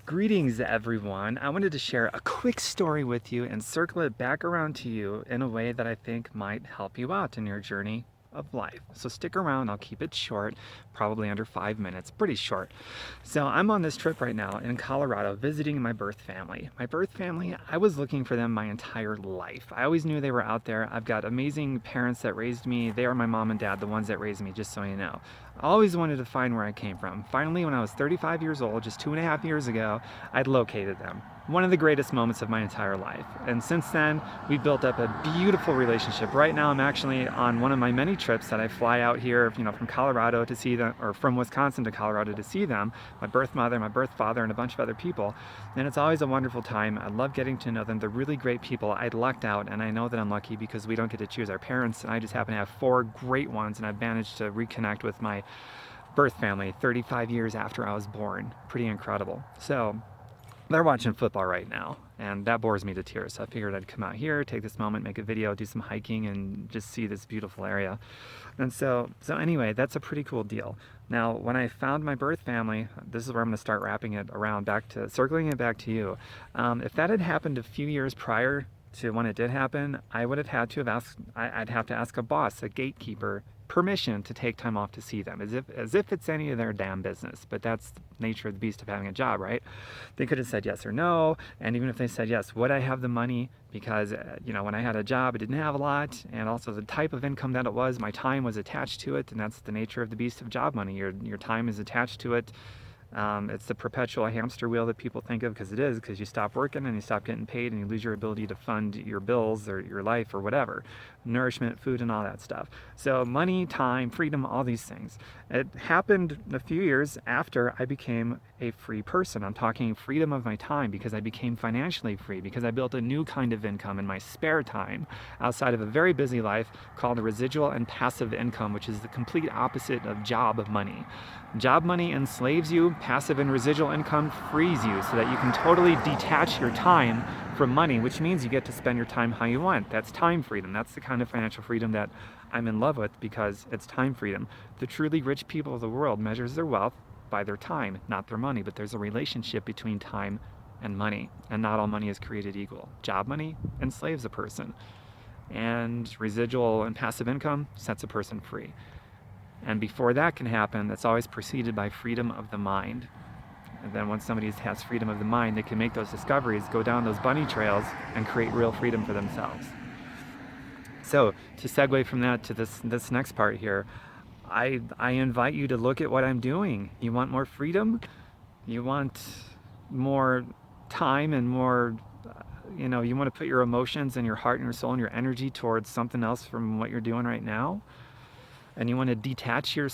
Greetings, everyone. I wanted to share a quick story with you and circle it back around to you in a way that I think might help you out in your journey of life. So stick around, I'll keep it short, probably under 5 minutes, pretty short. So I'm on this trip right now in Colorado visiting my birth family. My birth family, I was looking for them my entire life. I always knew they were out there. I've got amazing parents that raised me. They are my mom and dad, the ones that raised me, just so you know. I always wanted to find where I came from. Finally, when I was 35 years old, just 2.5 years ago, I'd located them. One of the greatest moments of my entire life. And since then, we've built up a beautiful relationship. Right now, I'm actually on one of my many trips that I fly out here, from Colorado to see them, or from Wisconsin to Colorado to see them, my birth mother, my birth father, and a bunch of other people. And it's always a wonderful time. I love getting to know them. They're really great people. I lucked out, and I know that I'm lucky because we don't get to choose our parents, and I just happen to have four great ones, and I've managed to reconnect with my birth family 35 years after I was born. Pretty incredible. So they're watching football right now, and that bores me to tears. So I figured I'd come out here, take this moment, make a video, do some hiking, and just see this beautiful area. And so anyway, that's a pretty cool deal. Now, when I found my birth family, this is where I'm going to start wrapping it around, circling it back to you. If that had happened a few years prior to when it did happen, I'd have to ask a boss, a gatekeeper, permission to take time off to see them, as if it's any of their damn business. But that's the nature of the beast of having a job, right? They could have said yes or no, and even if they said yes, would I have the money? Because when I had a job, I didn't have a lot, and also the type of income that it was, my time was attached to it, and that's the nature of the beast of job money. Your time is attached to it. It's the perpetual hamster wheel that people think of, because you stop working and you stop getting paid and you lose your ability to fund your bills or your life or whatever, nourishment, food, and all that stuff. So money, time, freedom, all these things. It happened a few years after I became a free person. I'm talking freedom of my time, because I became financially free, because I built a new kind of income in my spare time outside of a very busy life called residual and passive income, which is the complete opposite of job money. Job money enslaves you, passive and residual income frees you so that you can totally detach your time from money, which means you get to spend your time how you want. That's time freedom. That's the kind of financial freedom that I'm in love with, because it's time freedom. The truly rich people of the world measures their wealth by their time, not their money, but there's a relationship between time and money, and not all money is created equal. Job money enslaves a person, and residual and passive income sets a person free. And before that can happen, that's always preceded by freedom of the mind. And then once somebody has freedom of the mind, they can make those discoveries, go down those bunny trails, and create real freedom for themselves. So to segue from that to this next part here, I invite you to look at what I'm doing. You want more freedom? You want more time and more, you want to put your emotions and your heart and your soul and your energy towards something else from what you're doing right now? And you want to detach your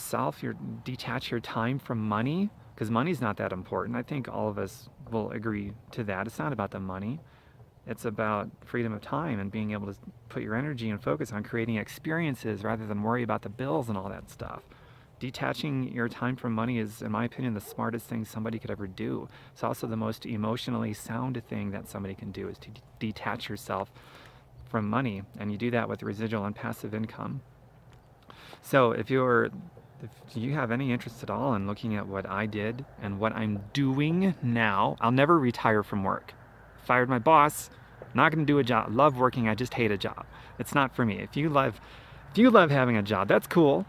time from money, because money's not that important. I think all of us will agree to that. It's not about the money. It's about freedom of time and being able to put your energy and focus on creating experiences rather than worry about the bills and all that stuff. Detaching your time from money is, in my opinion, the smartest thing somebody could ever do. It's also the most emotionally sound thing that somebody can do, is to detach yourself from money. And you do that with residual and passive income. So if you have any interest at all in looking at what I did and what I'm doing now, I'll never retire from work. Fired my boss, not going to do a job. Love working, I just hate a job. It's not for me. If you love having a job, that's cool.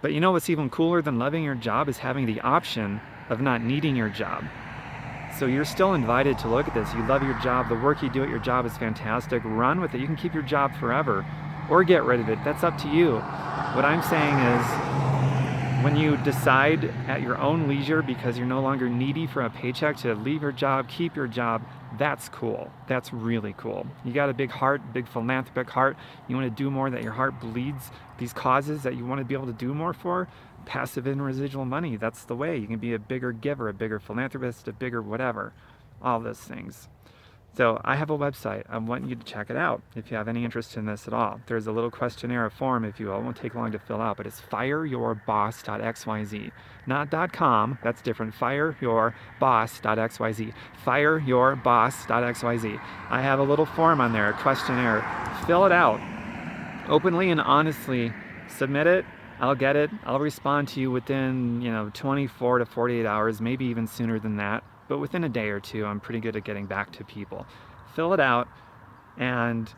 But you know what's even cooler than loving your job is having the option of not needing your job. So you're still invited to look at this. You love your job, the work you do at your job is fantastic. Run with it. You can keep your job forever or get rid of it. That's up to you. What I'm saying is, when you decide at your own leisure, because you're no longer needy for a paycheck, to leave your job, keep your job, that's cool. That's really cool. You got a big heart, big philanthropic heart. You want to do more, that your heart bleeds these causes that you want to be able to do more for. Passive and residual money, that's the way. You can be a bigger giver, a bigger philanthropist, a bigger whatever, all those things. So I have a website. I want you to check it out if you have any interest in this at all. There's a little questionnaire, a form, if you will. It won't take long to fill out, but it's fireyourboss.xyz. Not .com, that's different. Fireyourboss.xyz. Fireyourboss.xyz. I have a little form on there, a questionnaire. Fill it out. Openly and honestly submit it. I'll get it. I'll respond to you within, 24 to 48 hours, maybe even sooner than that. But within a day or two, I'm pretty good at getting back to people. Fill it out, and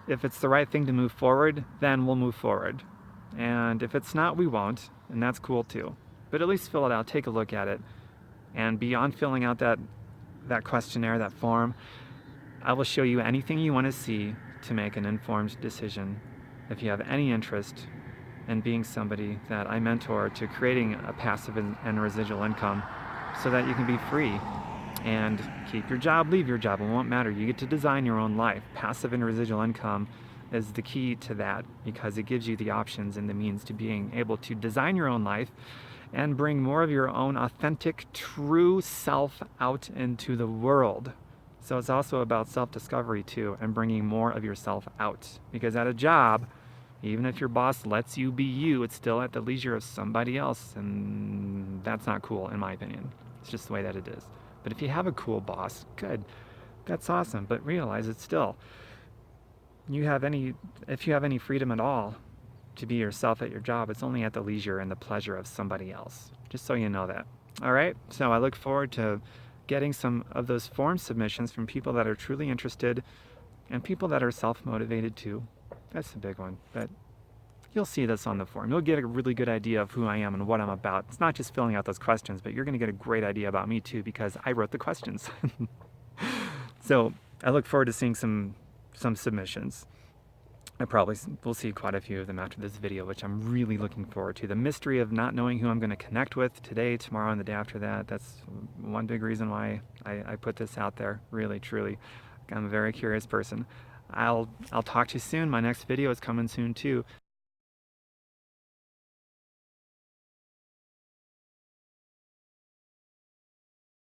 if it's the right thing to move forward, then we'll move forward. And if it's not, we won't, and that's cool too. But at least fill it out, take a look at it. And beyond filling out that questionnaire, that form, I will show you anything you want to see to make an informed decision. If you have any interest in being somebody that I mentor to creating a passive and residual income so that you can be free and keep your job, leave your job, it won't matter. You get to design your own life. Passive and residual income is the key to that because it gives you the options and the means to being able to design your own life and bring more of your own authentic, true self out into the world. So it's also about self-discovery too, and bringing more of yourself out. Because at a job, even if your boss lets you be you, it's still at the leisure of somebody else, and that's not cool in my opinion. It's just the way that it is. But if you have a cool boss, good. That's awesome, but realize it's still, if you have any freedom at all to be yourself at your job, it's only at the leisure and the pleasure of somebody else. Just so you know that. All right? So I look forward to getting some of those form submissions from people that are truly interested and people that are self-motivated too. That's the big one. But you'll see this on the form. You'll get a really good idea of who I am and what I'm about. It's not just filling out those questions, but you're going to get a great idea about me too because I wrote the questions. So I look forward to seeing some submissions. I probably will see quite a few of them after this video, which I'm really looking forward to. The mystery of not knowing who I'm going to connect with today, tomorrow, and the day after that, that's one big reason why I put this out there, really, truly. I'm a very curious person. I'll talk to you soon. My next video is coming soon too.